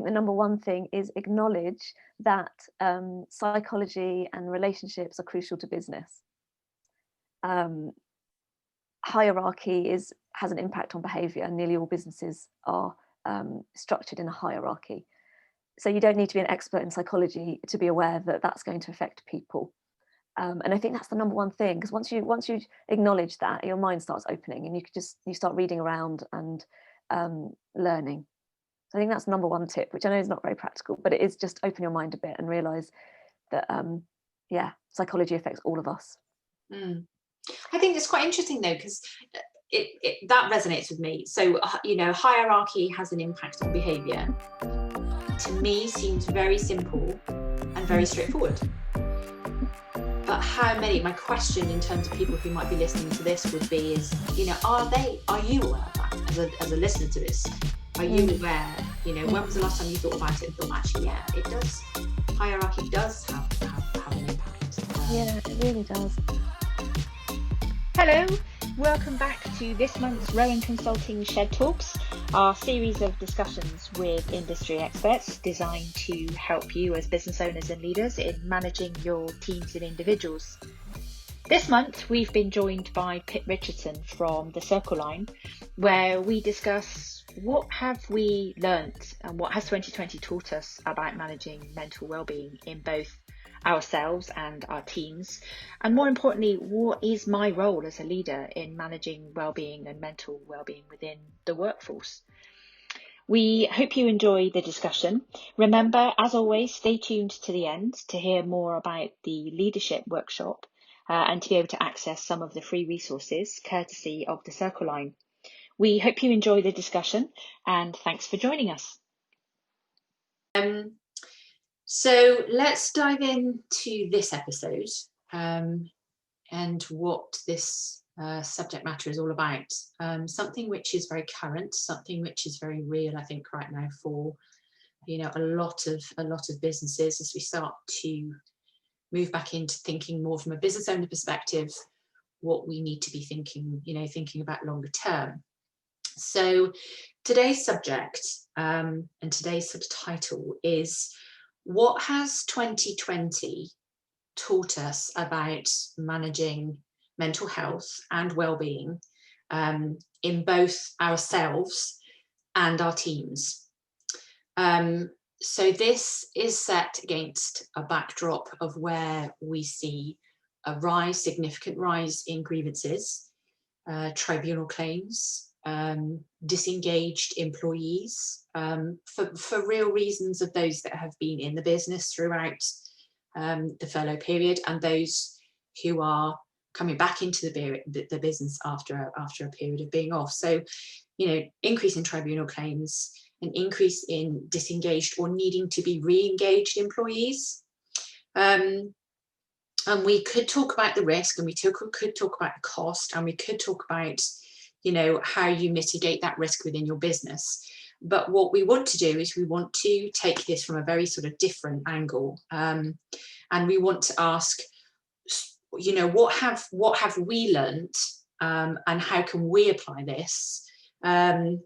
think the number one thing is acknowledge that psychology and relationships are crucial to business. Hierarchy has an impact on behaviour. Nearly all businesses are structured in a hierarchy. So you don't need to be an expert in psychology to be aware that that's going to affect people. And I think that's the number one thing, because once you acknowledge that, your mind starts opening, and you start reading around and learning. So I think that's number one tip, which I know is not very practical, but it is just open your mind a bit and realise that psychology affects all of us. I think it's quite interesting though, because that resonates with me. So hierarchy has an impact on behaviour. To me, seems very simple and very straightforward. But my question in terms of people who might be listening to this would be are you aware of that as a listener to this? Are you aware, when was the last time you thought about it and thought, actually, yeah, it does, hierarchy does have an impact. Yeah, it really does. Hello, welcome back to this month's Rowan Consulting Shedtalks, our series of discussions with industry experts designed to help you as business owners and leaders in managing your teams and individuals. This month, we've been joined by Pip Richardson from the Circle Line, where we discuss what have we learnt and what has 2020 taught us about managing mental well-being in both ourselves and our teams, and more importantly, what is my role as a leader in managing well-being and mental well-being within the workforce. We hope you enjoy the discussion. Remember, as always, stay tuned to the end to hear more about the leadership workshop and to be able to access some of the free resources courtesy of the Circle Line. We hope you enjoy the discussion, and thanks for joining us. So let's dive into this episode and what this subject matter is all about. Something which is very current, something which is very real, I think, right now for a lot of businesses as we start to move back into thinking more from a business owner perspective, what we need to be thinking about longer term. So today's subject and today's subtitle is, what has 2020 taught us about managing mental health and well-being in both ourselves and our teams? So this is set against a backdrop of where we see a significant rise in grievances, tribunal claims, disengaged employees, for real reasons of those that have been in the business throughout the furlough period, and those who are coming back into the business after a period of being off. So, increase in tribunal claims, an increase in disengaged or needing to be re-engaged employees. And we could talk about the risk, and we could talk about the cost, and we could talk about how you mitigate that risk within your business. But what we want to do is we want to take this from a very sort of different angle, and we want to ask, what have we learnt, and how can we apply this, and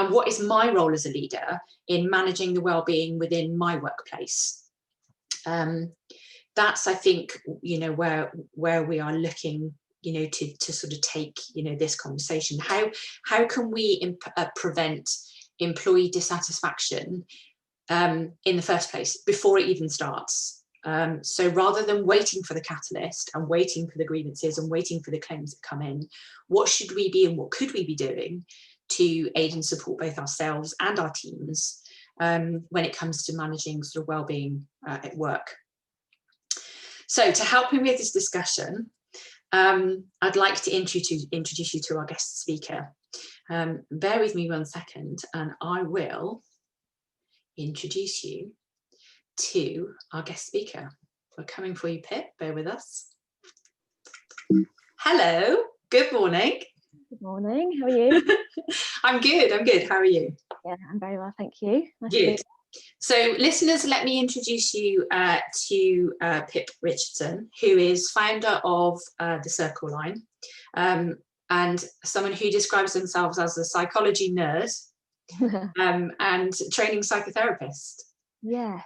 what is my role as a leader in managing the well-being within my workplace. That's, I think, where we are looking to sort of take this conversation. How can we prevent employee dissatisfaction in the first place before it even starts? So rather than waiting for the catalyst and waiting for the grievances and waiting for the claims that come in, what should we be and what could we be doing to aid and support both ourselves and our teams when it comes to managing sort of well-being at work? So to help me with this discussion, I'd like to introduce you to our guest speaker. Bear with me one second and I will introduce you to our guest speaker. We're coming for you, Pip. Bear with us. Hello. Good morning. Good morning. How are you? I'm good. How are you? Yeah, I'm very well, thank you. Nice to Good. meet you. So listeners, let me introduce you to Pip Richardson, who is founder of the Circle Line, and someone who describes themselves as a psychology nerd, and training psychotherapist. Yes.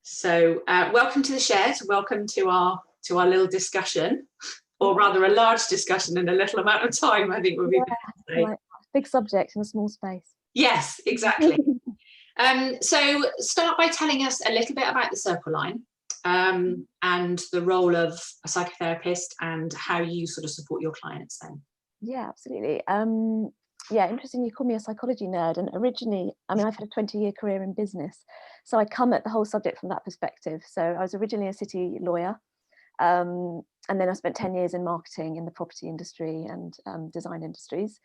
So welcome to the Shed. Welcome to our little discussion, or rather a large discussion in a little amount of time, I think would be right. Big subject in a small space. Yes, exactly. So start by telling us a little bit about the Circle Line, and the role of a psychotherapist and how you sort of support your clients then. Yeah, absolutely. Yeah, interesting you call me a psychology nerd, and originally, I mean, I've had a 20-year career in business, so I come at the whole subject from that perspective. So I was originally a city lawyer, and then I spent 10 years in marketing in the property industry and design industries,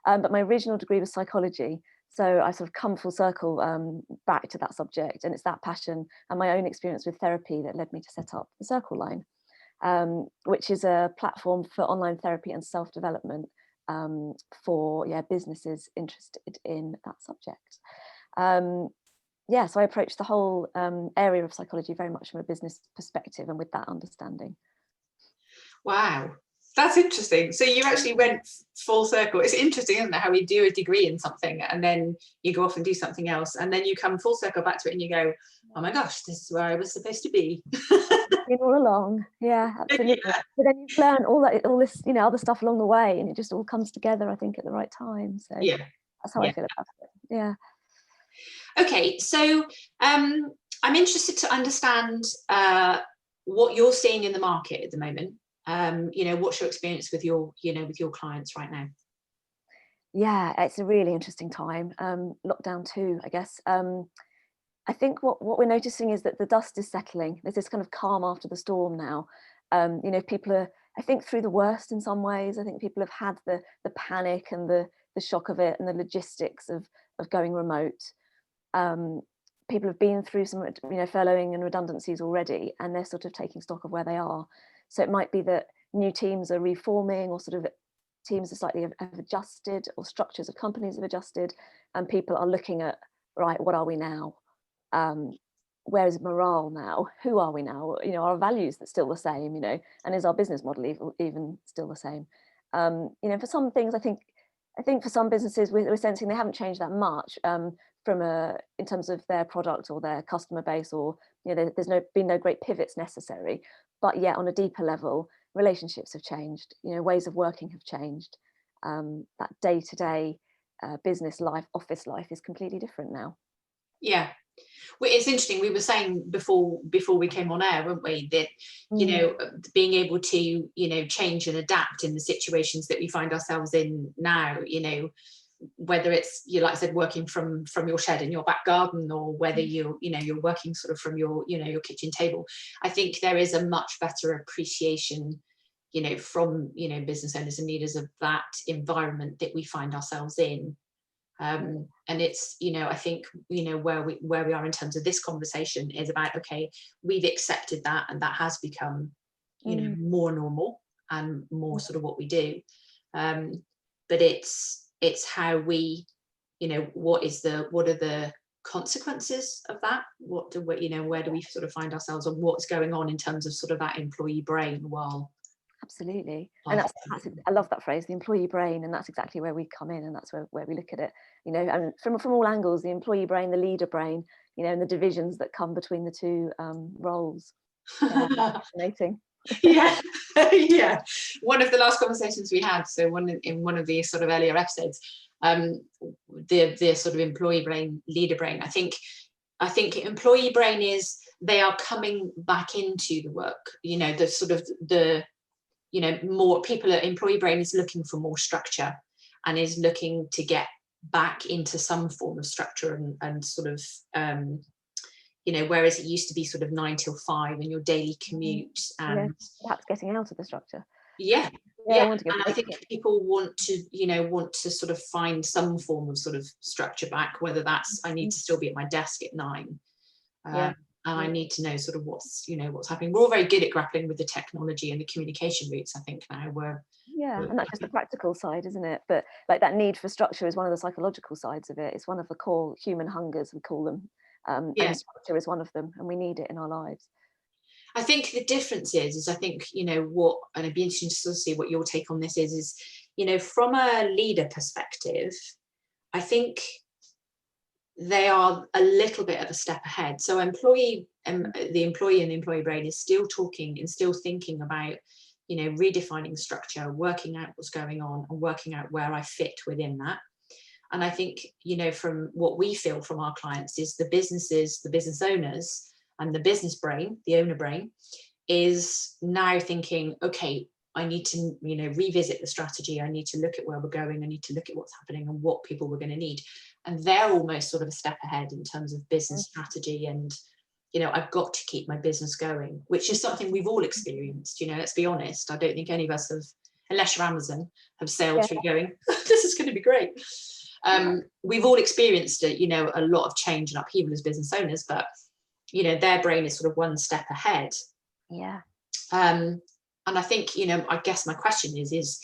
but my original degree was psychology. So I sort of come full circle back to that subject, and it's that passion and my own experience with therapy that led me to set up the Circle Line, which is a platform for online therapy and self-development for businesses interested in that subject. So I approach the whole area of psychology very much from a business perspective and with that understanding. Wow, that's interesting. So you actually went full circle. It's interesting, isn't it, how we do a degree in something and then you go off and do something else, and then you come full circle back to it and you go, oh my gosh, this is where I was supposed to be. All along, yeah, absolutely. Yeah. But then you've learned all this, other stuff along the way, and it just all comes together, I think, at the right time. So yeah, that's how I feel about it. Yeah. Okay, so I'm interested to understand what you're seeing in the market at the moment. What's your experience with your clients right now? Yeah, it's a really interesting time. Lockdown too, I guess. I think what we're noticing is that the dust is settling. There's this kind of calm after the storm now. People are, I think, through the worst in some ways. I think people have had the panic and the shock of it and the logistics of going remote. People have been through some, furloughing and redundancies already, and they're sort of taking stock of where they are. So it might be that new teams are reforming, or sort of teams are slightly have adjusted, or structures of companies have adjusted, and people are looking at, right, what are we now? Where is morale now? Who are we now? Are our values still the same? And is our business model even still the same? For some things, I think for some businesses we're sensing they haven't changed that much in terms of their product or their customer base, or there's been no great pivots necessary. But yet on a deeper level, relationships have changed. Ways of working have changed. That day-to-day business life, office life is completely different now. Yeah. Well, it's interesting. We were saying before we came on air, weren't we, that being able to change and adapt in the situations that we find ourselves in now, whether it's, like I said, working from your shed in your back garden, or whether you're working sort of from your your kitchen table. I think there is a much better appreciation from business owners and leaders of that environment that we find ourselves in. And it's I think where we are in terms of this conversation is about, okay, we've accepted that, and that has become more normal and more sort of what we do, but it's how we what are the consequences of that, where do we sort of find ourselves, and what's going on in terms of sort of that employee brain while. Absolutely. And that's I love that phrase, the employee brain, and that's exactly where we come in, and that's where we look at it, and from all angles, the employee brain, the leader brain, and the divisions that come between the two roles. Fascinating. Yeah. Yeah. One of the last conversations we had, so in one of the sort of earlier episodes, the sort of employee brain, leader brain, I think employee brain is, they are coming back into the work, the sort of the more people, employee brain is looking for more structure and is looking to get back into some form of structure and sort of whereas it used to be sort of 9 till 5 and your daily commute, and perhaps getting out of the structure. And I think people want to sort of find some form of sort of structure back, whether that's I need to still be at my desk at 9, and I need to know sort of what's happening. We're all very good at grappling with the technology and the communication routes, I think, now. And that's just the practical side, isn't it? But like, that need for structure is one of the psychological sides of it. It's one of the core human hungers, we call them, and structure is one of them, and we need it in our lives. I think the difference is I think what, and I'd be interested to sort of see what your take on this is from a leader perspective, I think they are a little bit of a step ahead. So the employee and the employee brain is still talking and still thinking about, redefining structure, working out what's going on and working out where I fit within that. And I think, from what we feel from our clients is the business owners and the business brain, the owner brain, is now thinking, okay, I need to, revisit the strategy. I need to look at where we're going. I need to look at what's happening and what people we're going to need. And they're almost sort of a step ahead in terms of business strategy. And, I've got to keep my business going, which is something we've all experienced. Let's be honest. I don't think any of us have, unless you're Amazon, have sailed through going, this is going to be great. We've all experienced it, a lot of change and upheaval as business owners, but, their brain is sort of one step ahead. Yeah. And I think, I guess my question is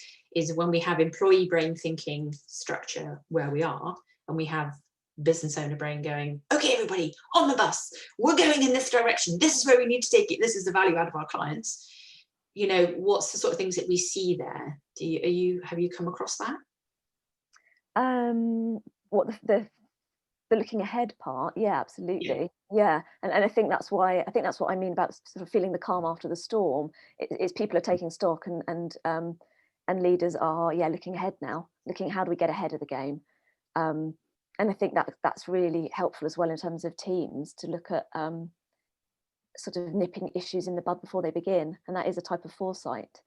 when we have employee brain thinking structure where we are, and we have business owner brain going, okay, everybody on the bus, we're going in this direction. This is where we need to take it. This is the value out of our clients. What's the sort of things that we see there? Have you come across that? What the looking ahead part? Yeah, absolutely. Yeah. And I think that's what I mean about sort of feeling the calm after the storm. It's people are taking stock and leaders are looking ahead now, looking how do we get ahead of the game. And I think that's really helpful as well in terms of teams to look at sort of nipping issues in the bud before they begin, and that is a type of foresight.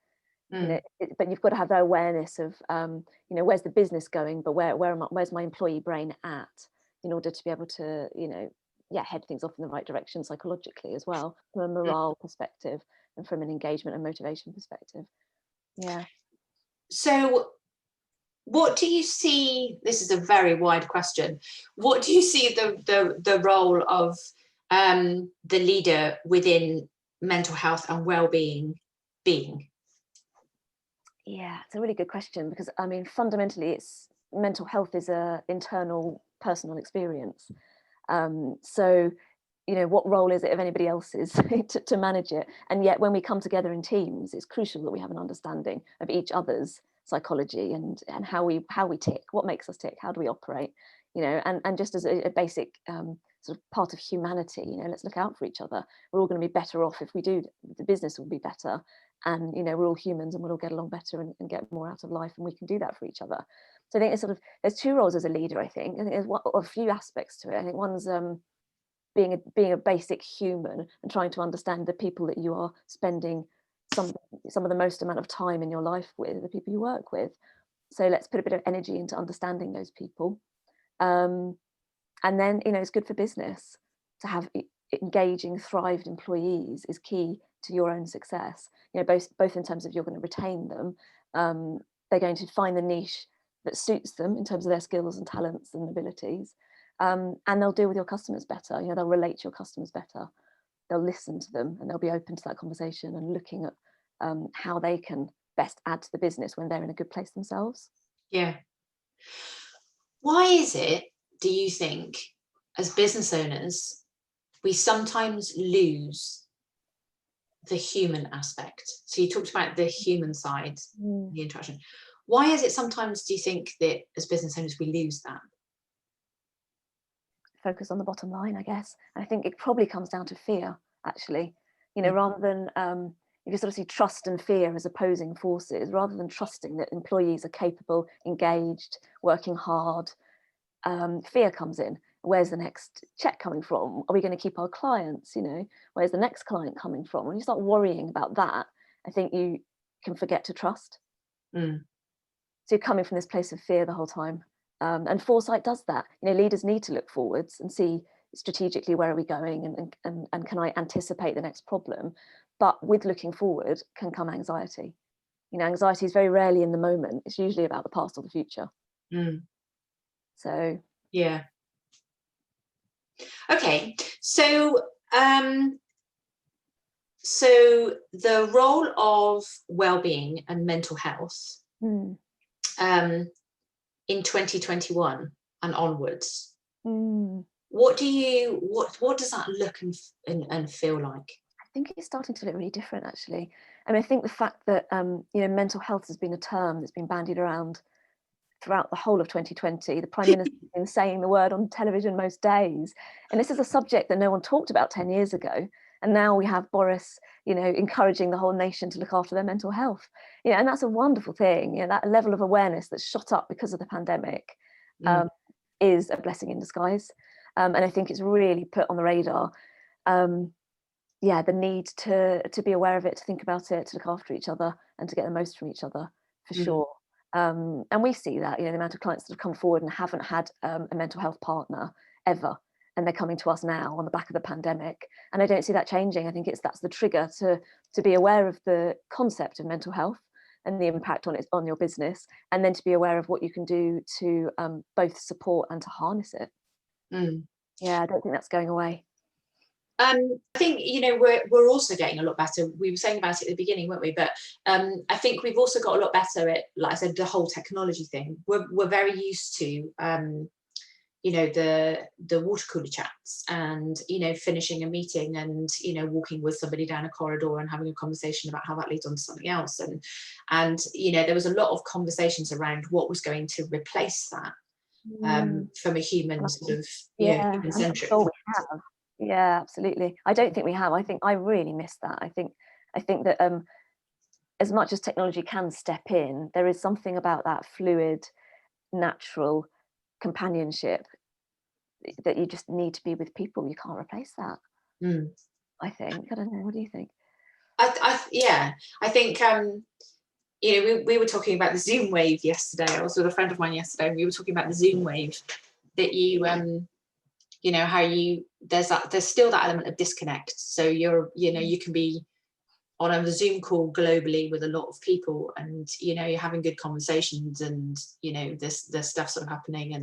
But you've got to have the awareness of where's the business going, but where's my employee brain at, in order to be able to head things off in the right direction psychologically as well, from a morale perspective and from an engagement and motivation perspective. Yeah. So what do you see, this is a very wide question, what do you see the role of the leader within mental health and well-being being? Yeah, it's a really good question, because I mean, fundamentally, mental health is a internal personal experience. So, what role is it of anybody else's to manage it? And yet, when we come together in teams, it's crucial that we have an understanding of each other's psychology and how we tick, what makes us tick, how do we operate, and just as a basic sort of part of humanity, let's look out for each other. We're all going to be better off if we do. The business will be better, and we're all humans and we'll all get along better and get more out of life, and we can do that for each other. So I think there's two roles as a leader. I think there's a few aspects to it. I think one's being a basic human and trying to understand the people that you are spending some of the most amount of time in your life with, the people you work with. So let's put a bit of energy into understanding those people. And then, it's good for business to have engaging, thrived employees is key to your own success. Both in terms of you're going to retain them, they're going to find the niche that suits them in terms of their skills and talents and abilities, and they'll deal with your customers better. They'll relate to your customers better. They'll listen to them, and they'll be open to that conversation and looking at how they can best add to the business when they're in a good place themselves. Yeah. Why is it, do you think, as business owners, we sometimes lose the human aspect? So you talked about the human side, the interaction. Why is it sometimes, do you think, that as business owners we lose that? Focus on the bottom line, I guess. I think it probably comes down to fear, actually. Rather than if you sort of see trust and fear as opposing forces, rather than trusting that employees are capable, engaged, working hard, fear comes in. Where's the next check coming from? Are we going to keep our clients? Where's the next client coming from? When you start worrying about that, I think you can forget to trust. So you're coming from this place of fear the whole time. And foresight does that. Leaders need to look forwards and see strategically where are we going, and can I anticipate the next problem. But with looking forward can come anxiety. Anxiety is very rarely in the moment. It's usually about the past or the future. So yeah. Okay, so the role of well-being and mental health in 2021 and onwards, what does that look and feel like? I think it's starting to look really different, actually. I mean, I think the fact that mental health has been a term that's been bandied around throughout the whole of 2020. The Prime Minister has been saying the word on television most days. And this is a subject that no one talked about 10 years ago. And now we have Boris, encouraging the whole nation to look after their mental health. And that's a wonderful thing. That level of awareness that's shot up because of the pandemic is a blessing in disguise. And I think it's really put on the radar, the need to be aware of it, to think about it, to look after each other and to get the most from each other, for sure. And we see that, the amount of clients that have come forward and haven't had a mental health partner ever. And they're coming to us now on the back of the pandemic. And I don't see that changing. I think that's the trigger to be aware of the concept of mental health and the impact on your business, and then to be aware of what you can do to both support and to harness it. Yeah, I don't think that's going away. I think, we're also getting a lot better. We were saying about it at the beginning, weren't we? But I think we've also got a lot better at, like I said, the whole technology thing. We're very used to the water cooler chats and finishing a meeting and walking with somebody down a corridor and having a conversation about how that leads on to something else, and there was a lot of conversations around what was going to replace that from a human sort of human-centric sure we have. Yeah, absolutely. I don't think we have. I really miss that. I think that as much as technology can step in, there is something about that fluid, natural companionship that you just need to be with people. You can't replace that. I think. I don't know. What do you think? I think we were talking about the Zoom wave yesterday. I was with a friend of mine yesterday, and we were talking about the Zoom wave, that how there's still that element of disconnect. So you can be on a Zoom call globally with a lot of people, and you're having good conversations, and there's stuff sort of happening,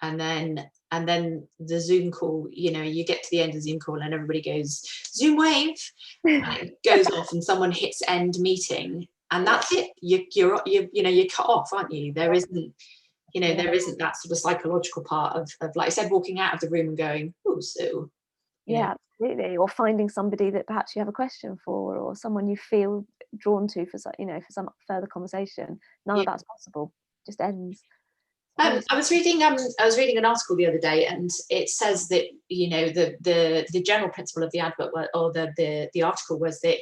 and then the Zoom call, you get to the end of the Zoom call and everybody goes Zoom wave, and it goes off and someone hits end meeting, and that's it. You're cut off, aren't you? There isn't there isn't that sort of psychological part of, like I said, walking out of the room and going, oh, so absolutely, or finding somebody that perhaps you have a question for, or someone you feel drawn to for some further conversation. None of that's possible. Just ends. I was reading an article the other day, and it says that the general principle of the advert, or the article, was that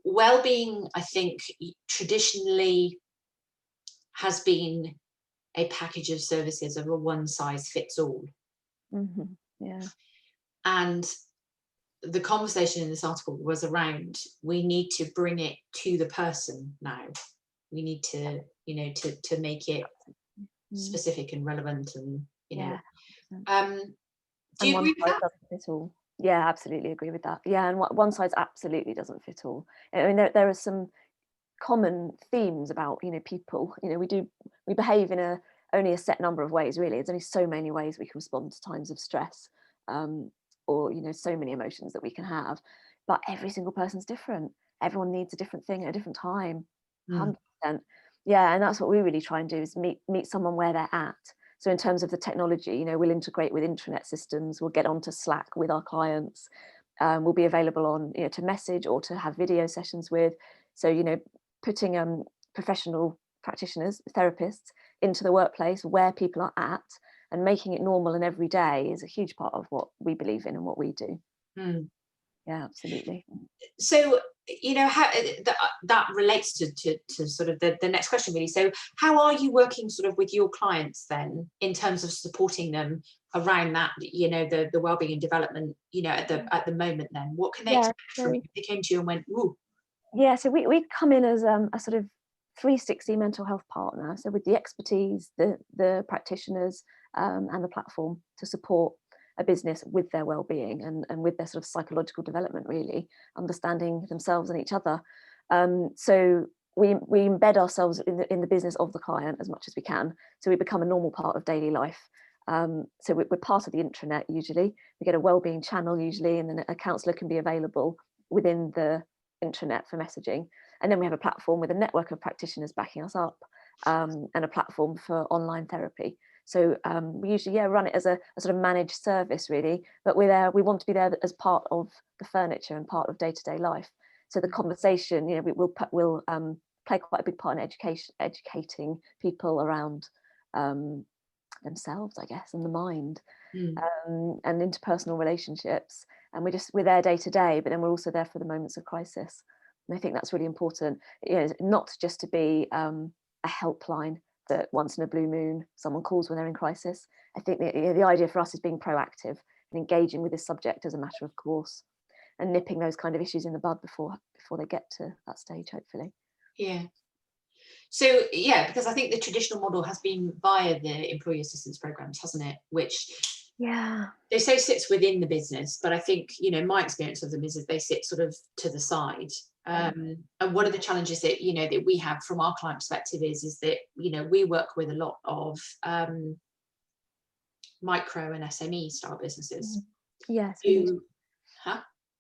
well-being, I think, traditionally has been a package of services of a one size fits all. And the conversation in this article was around, we need to bring it to the person now. We need to to make it specific and relevant, and do you agree with that? Doesn't fit all. Yeah, absolutely agree with that. Yeah, and one size absolutely doesn't fit all. I mean, there are some common themes about people. We behave in only a set number of ways, really. There's only so many ways we can respond to times of stress, or so many emotions that we can have. But every single person's different. Everyone needs a different thing at a different time. 100%. Yeah, and that's what we really try and do, is meet someone where they're at. So in terms of the technology, we'll integrate with intranet systems. We'll get onto Slack with our clients. We'll be available on to message or to have video sessions with. So putting professional practitioners, therapists, into the workplace where people are at, and making it normal and every day is a huge part of what we believe in and what we do. Yeah, absolutely. So how that relates to sort of the next question, really. So how are you working sort of with your clients then, in terms of supporting them around that, the wellbeing and development, at the moment? Then what can they expect from you if they came to you and went, ooh? Yeah, so we come in as a sort of 360 mental health partner, so with the expertise, the practitioners, and the platform to support a business with their well-being and with their sort of psychological development, really understanding themselves and each other. So we embed ourselves in the business of the client as much as we can, so we become a normal part of daily life. So we're part of the intranet usually. We get a well-being channel usually, and then a counsellor can be available within the intranet for messaging. And then we have a platform with a network of practitioners backing us up, and a platform for online therapy. So we usually run it as a sort of managed service, really, but we want to be there as part of the furniture and part of day-to-day life. So the conversation, we'll play quite a big part in educating people around themselves, I guess, and the mind, and interpersonal relationships. And we're there day to day, but then we're also there for the moments of crisis. And I think that's really important. Not just to be a helpline that once in a blue moon someone calls when they're in crisis. I think the idea for us is being proactive and engaging with this subject as a matter of course, and nipping those kind of issues in the bud before they get to that stage, hopefully. Yeah. So yeah, because I think the traditional model has been via the employee assistance programs, hasn't it? Which they say sits within the business, but I think, my experience of them is that they sit sort of to the side. And one of the challenges that that we have from our client perspective is that we work with a lot of micro and SME style businesses. Yes,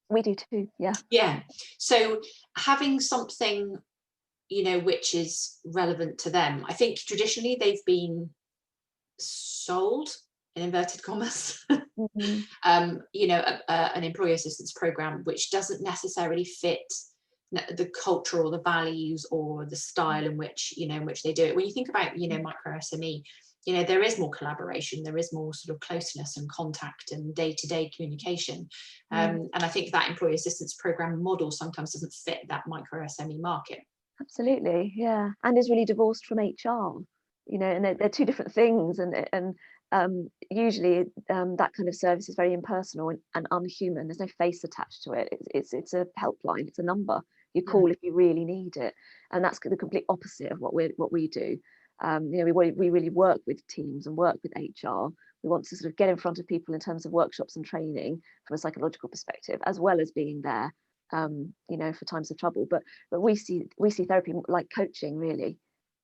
we do too. Yeah. So having something which is relevant to them, I think traditionally they've been sold, in inverted commas, an employee assistance program which doesn't necessarily fit the culture or the values or the style in which they do it. When you think about micro SME, there is more collaboration, there is more sort of closeness and contact and day-to-day communication, and I think that employee assistance program model sometimes doesn't fit that micro SME market. Absolutely, yeah, and is really divorced from HR, and they're two different things, and usually that kind of service is very impersonal and unhuman. There's no face attached to it. It's a helpline. It's a number you call if you really need it, and that's the complete opposite of what we do. We really work with teams and work with HR. We want to sort of get in front of people in terms of workshops and training from a psychological perspective, as well as being there, for times of trouble. But we see therapy like coaching. Really,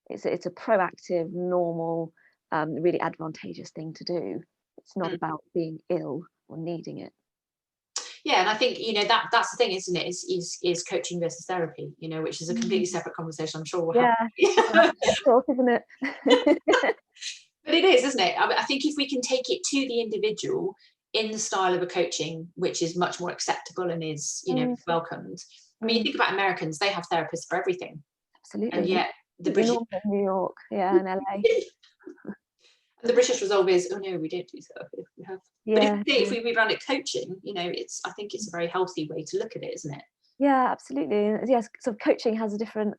it's a proactive, normal, really advantageous thing to do. It's not about being ill or needing it. Yeah, and I think that's the thing, isn't it? Is coaching versus therapy, which is a completely separate conversation. I'm sure we'll have. Talk, isn't it? But it is, isn't it? I think if we can take it to the individual in the style of a coaching, which is much more acceptable and is welcomed. I mean, you think about Americans; they have therapists for everything. Absolutely. And yet the British, New York, and LA. The British resolve is, oh no, we don't do therapy. We have. But if we move around it coaching, I think it's a very healthy way to look at it, isn't it? Yeah, absolutely. Yes, sort of coaching has a different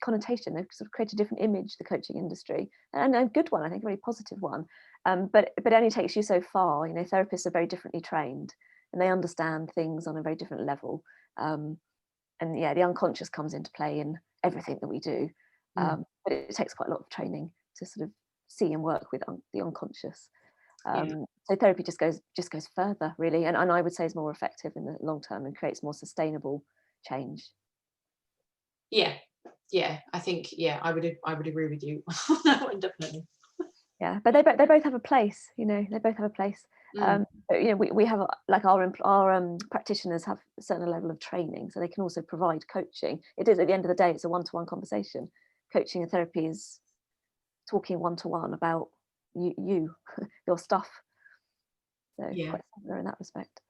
connotation. They've sort of created a different image, the coaching industry, and a good one, I think, a very positive one. But it only takes you so far. Therapists are very differently trained, and they understand things on a very different level. And the unconscious comes into play in everything that we do. But it takes quite a lot of training to sort of see and work with the unconscious. So therapy just goes further, really, and I would say is more effective in the long term and creates more sustainable change. Yeah, I think I would agree with you on that one, definitely. Yeah, but they both have a place. They both have a place. But, we have like our practitioners have a certain level of training, so they can also provide coaching. It is, at the end of the day, it's a one-to-one conversation. Coaching and therapy is talking one-to-one about you your stuff. So quite similar in that respect.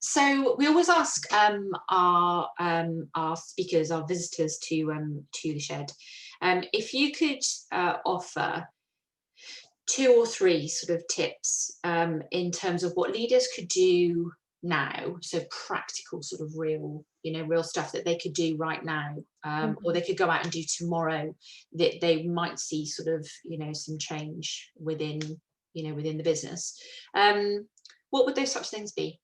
So we always ask our speakers, our visitors to the shed, if you could offer 2 or 3 sort of tips in terms of what leaders could do now, so practical sort of real stuff that they could do right now, or they could go out and do tomorrow, that they might see sort of some change within the business. What would those such things be?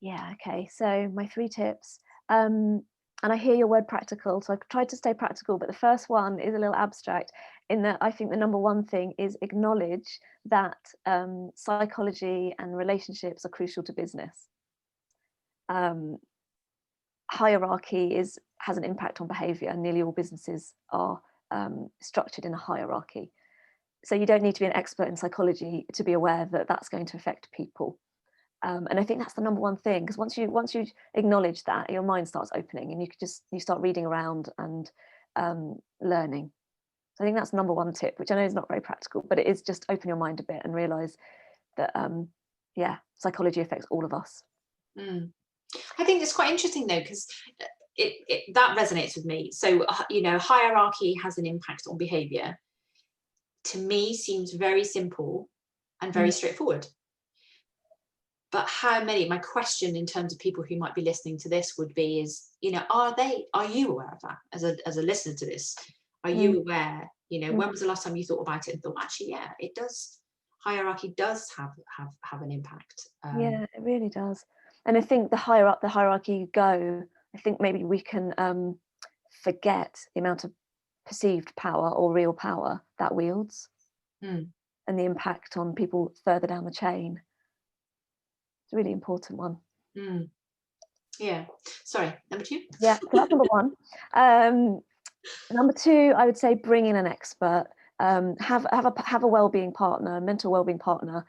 Yeah, okay, so my 3 tips, and I hear your word practical, so I've tried to stay practical, but the first one is a little abstract, in that I think the number one thing is acknowledge that psychology and relationships are crucial to business. Hierarchy has an impact on behaviour, and nearly all businesses are structured in a hierarchy. So you don't need to be an expert in psychology to be aware that that's going to affect people. And I think that's the number one thing, because once you acknowledge that, your mind starts opening, and you start reading around and learning. So I think that's number one tip, which I know is not very practical, but it is just open your mind a bit and realise that psychology affects all of us. I think it's quite interesting though, because that resonates with me. So, hierarchy has an impact on behavior. To me, seems very simple and very straightforward. But my question in terms of people who might be listening to this would be are you aware of that as a listener to this? Are you aware, when was the last time you thought about it and thought, actually, yeah, it does, hierarchy does have an impact. Yeah, it really does. And I think the higher up the hierarchy you go, I think maybe we can forget the amount of perceived power or real power that wields and the impact on people further down the chain. It's a really important one. Yeah. Sorry, number 2? Yeah, so that's number 1. Number 2, I would say bring in an expert. Have a wellbeing partner, mental wellbeing partner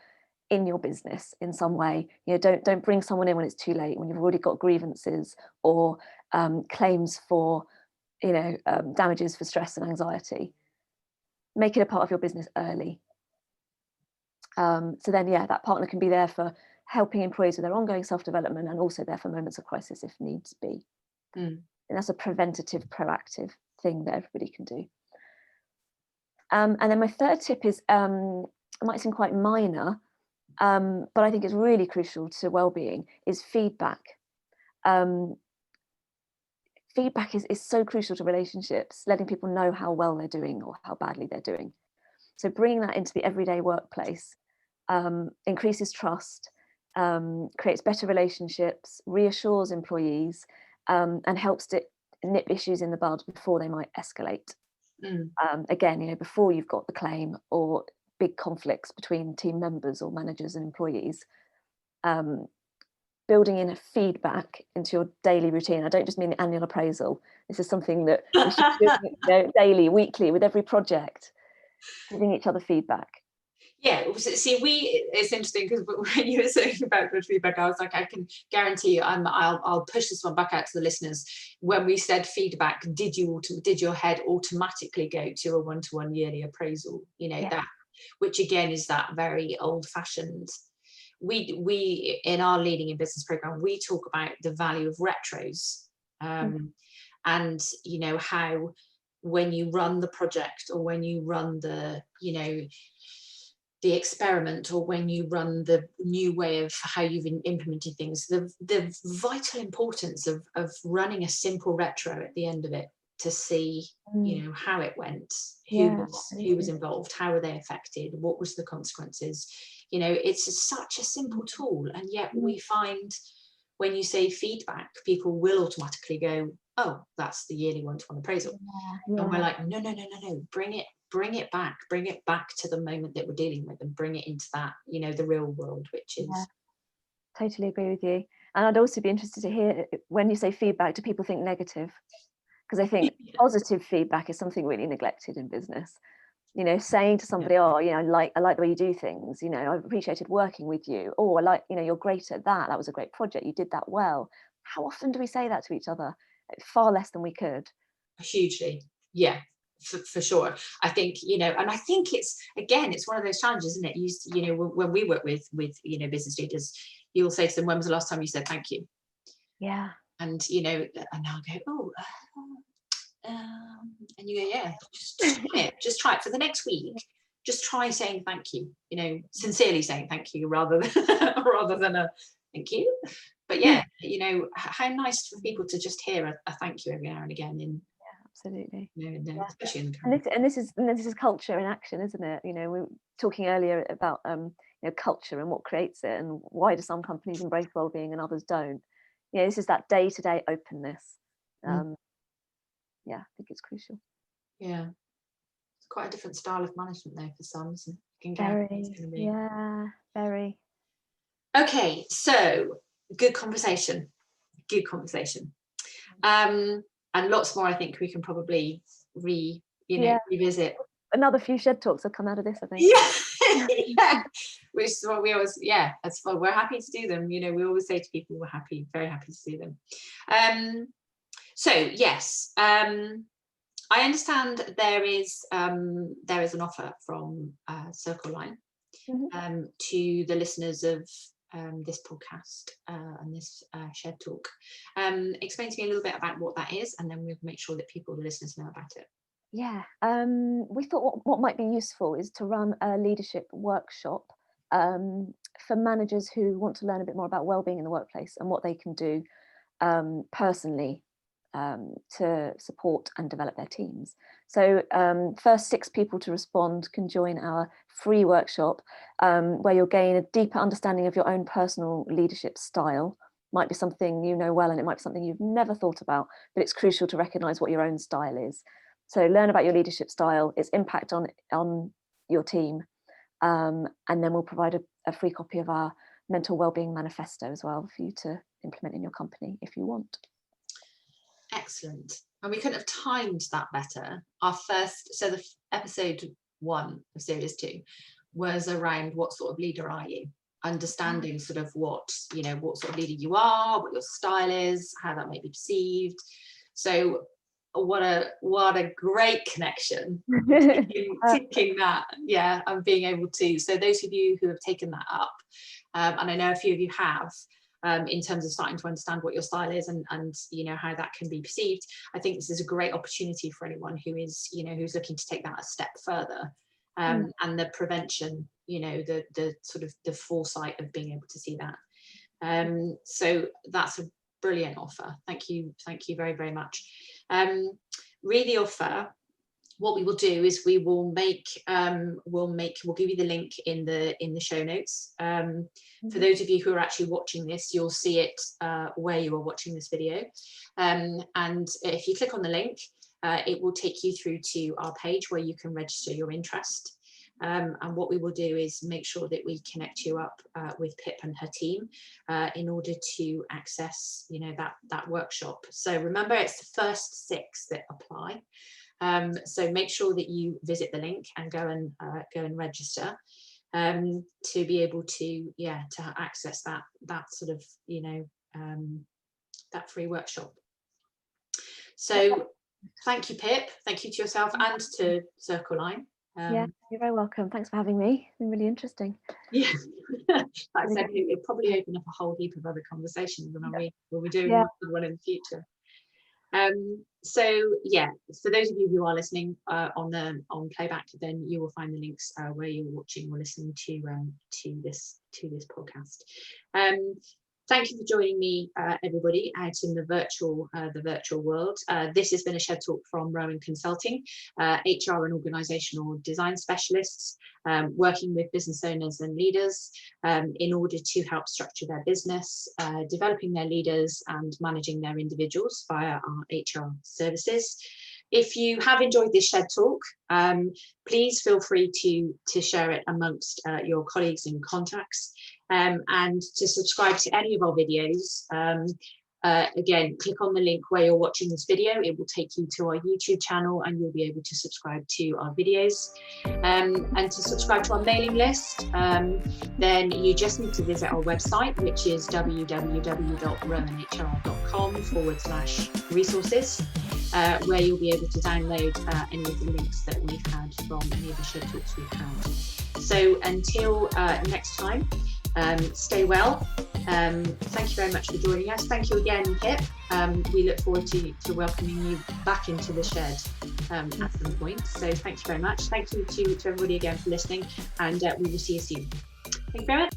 in your business in some way. Don't bring someone in when it's too late, when you've already got grievances or claims for damages for stress and anxiety. Make it a part of your business early. So then, that partner can be there for helping employees with their ongoing self-development and also there for moments of crisis if needs be. And that's a preventative, proactive thing that everybody can do. And then my third tip is, it might seem quite minor, but I think it's really crucial to well-being, is feedback. Feedback is so crucial to relationships, letting people know how well they're doing or how badly they're doing. So bringing that into the everyday workplace increases trust, creates better relationships, reassures employees, and helps to nip issues in the bud before they might escalate. Again, before you've got the claim or big conflicts between team members or managers and employees. Building in a feedback into your daily routine. I don't just mean the annual appraisal. This is something that we should do daily, weekly, with every project, giving each other feedback. Yeah, see, it's interesting because when you were saying about good feedback, I was like, I can guarantee you, I'll push this one back out to the listeners. When we said feedback, did your head automatically go to a one-to-one yearly appraisal? That, which again is that very old-fashioned. We in our Leading in Business program, we talk about the value of retros, and how when you run the project or when you run the experiment or when you run the new way of how you've implemented things, the vital importance of running a simple retro at the end of it to see how it went, who was involved, how were they affected, what was the consequences. It's such a simple tool, and yet we find when you say feedback, people will automatically go, oh, that's the yearly one-to-one appraisal. And we're like, no, bring it back to the moment that we're dealing with and bring it into that, the real world, which is. Totally agree with you. And I'd also be interested to hear, when you say feedback, do people think negative? Because I think positive feedback is something really neglected in business. Saying to somebody, oh, I like the way you do things, I've appreciated working with you, oh, I like, you're great at that was a great project, you did that well. How often do we say that to each other? Far less than we could. Hugely, yeah, for sure. I think, and I think it's one of those challenges, isn't it? When we work with business leaders, you'll say to them, when was the last time you said thank you? Yeah. And and I'll go, oh, and you go, yeah, just try it for the next week. Just try saying thank you, sincerely saying thank you rather than a thank you. But yeah, how nice for people to just hear a thank you every now and again. Absolutely. Especially in the current. And this is culture in action, isn't it? We were talking earlier about culture and what creates it, and why do some companies embrace wellbeing and others don't. This is that day-to-day openness. I think it's crucial. Yeah, it's quite a different style of management though for some, isn't it? Very. Okay, so good conversation, and lots more. I think we can probably revisit. Another few Shed Talks have come out of this, I think. Yeah. Which is what we always, that's fun. We're happy to do them. We always say to people, we're very happy to do them. So yes, I understand there is an offer from Circle Line to the listeners of this podcast and this Shed Talk. Explain to me a little bit about what that is, and then we'll make sure that people, the listeners, know about it. Yeah, we thought what might be useful is to run a leadership workshop for managers who want to learn a bit more about wellbeing in the workplace and what they can do personally to support and develop their teams. So first 6 people to respond can join our free workshop where you'll gain a deeper understanding of your own personal leadership style. Might be something you know well, and it might be something you've never thought about, but it's crucial to recognise what your own style is. So learn about your leadership style, its impact on your team, and then we'll provide a free copy of our mental wellbeing manifesto as well for you to implement in your company if you want. Excellent. And we couldn't have timed that better. Our first, so the episode 1 of series 2 was around what sort of leader are you? Understanding sort of what sort of leader you are, what your style is, how that may be perceived. So what a great connection. Ticking that, yeah, and being able to. So those of you who have taken that up, and I know a few of you have, in terms of starting to understand what your style is and how that can be perceived, I think this is a great opportunity for anyone who is who's looking to take that a step further, and the prevention, the sort of the foresight of being able to see that. So that's a brilliant offer. Thank you very, very much. Read the offer. What we will do is we will we'll give you the link in the show notes. For those of you who are actually watching this, you'll see it where you are watching this video, and if you click on the link, it will take you through to our page where you can register your interest. And what we will do is make sure that we connect you up with Pip and her team in order to access that workshop. So remember, it's the first 6 that apply. So make sure that you visit the link and go and register to be able to access that sort of that free workshop. So thank you, Pip. Thank you to yourself and to Circle Line. Yeah, you're very welcome. Thanks for having me. It's been really interesting. Yeah, like I said, it probably opened up a whole heap of other conversations when we're doing one in the future. So yeah, for those of you who are listening on playback, then you will find the links where you're watching or listening to this podcast. Thank you for joining me, everybody, out in the virtual world. This has been a Shed Talk from Rowan Consulting, HR and organisational design specialists, working with business owners and leaders in order to help structure their business, developing their leaders and managing their individuals via our HR services. If you have enjoyed this Shed Talk, please feel free to share it amongst your colleagues and contacts, and to subscribe to any of our videos. Again, click on the link where you're watching this video. It will take you to our YouTube channel and you'll be able to subscribe to our videos. And to subscribe to our mailing list, then you just need to visit our website, which is www.rowanhr.com/resources, where you'll be able to download any of the links that we've had from any of the Shed Talks we've had. So until next time, stay well. Thank you very much for joining us. Thank you again, Pip. We look forward to welcoming you back into the shed at some point. So thank you very much. Thank you to everybody again for listening, and we will see you soon. Thank you very much.